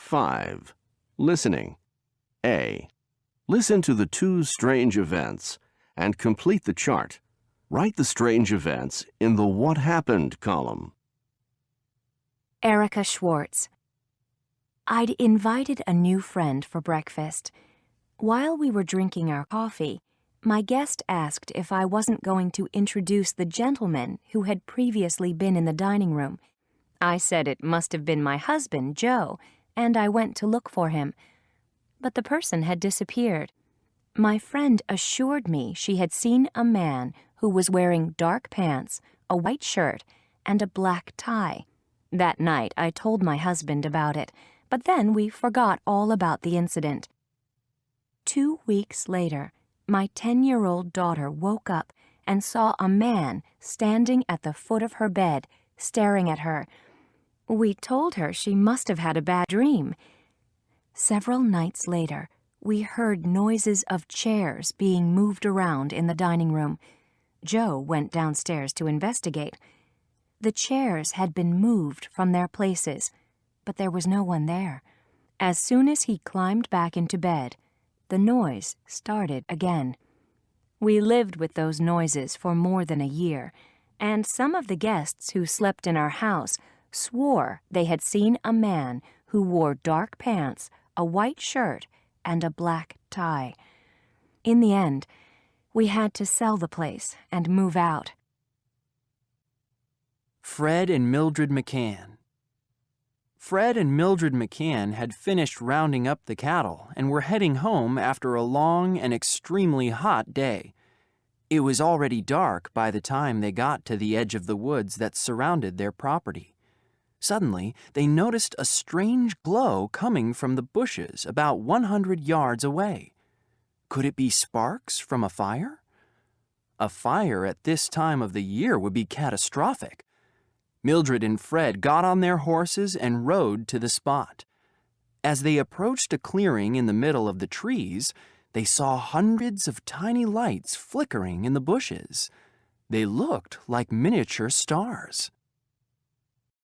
5. Listening. A. Listen to the two strange events and complete the chart. Write the strange events in the What Happened column. Erica Schwartz. I'd invited a new friend for breakfast. While we were drinking our coffee, my guest asked if I wasn't going to introduce the gentleman who had previously been in the dining room. I said it must have been my husband, Joe, and I went to look for him. But the person had disappeared. My friend assured me she had seen a man who was wearing dark pants, a white shirt, and a black tie. That night, I told my husband about it, but then we forgot all about the incident. 2 weeks later, my 10-year-old daughter woke up and saw a man standing at the foot of her bed, staring at her. We told her she must have had a bad dream. Several nights later, we heard noises of chairs being moved around in the dining room. Joe went downstairs to investigate. The chairs had been moved from their places, but there was no one there. As soon as he climbed back into bed, the noise started again. We lived with those noises for more than a year, and some of the guests who slept in our house swore they had seen a man who wore dark pants, a white shirt, and a black tie. In the end, we had to sell the place and move out. Fred and Mildred McCann. Fred and Mildred McCann had finished rounding up the cattle and were heading home after a long and extremely hot day. It was already dark by the time they got to the edge of the woods that surrounded their property. Suddenly, they noticed a strange glow coming from the bushes about 100 yards away. Could it be sparks from a fire? A fire at this time of the year would be catastrophic. Mildred and Fred got on their horses and rode to the spot. As they approached a clearing in the middle of the trees, they saw hundreds of tiny lights flickering in the bushes. They looked like miniature stars.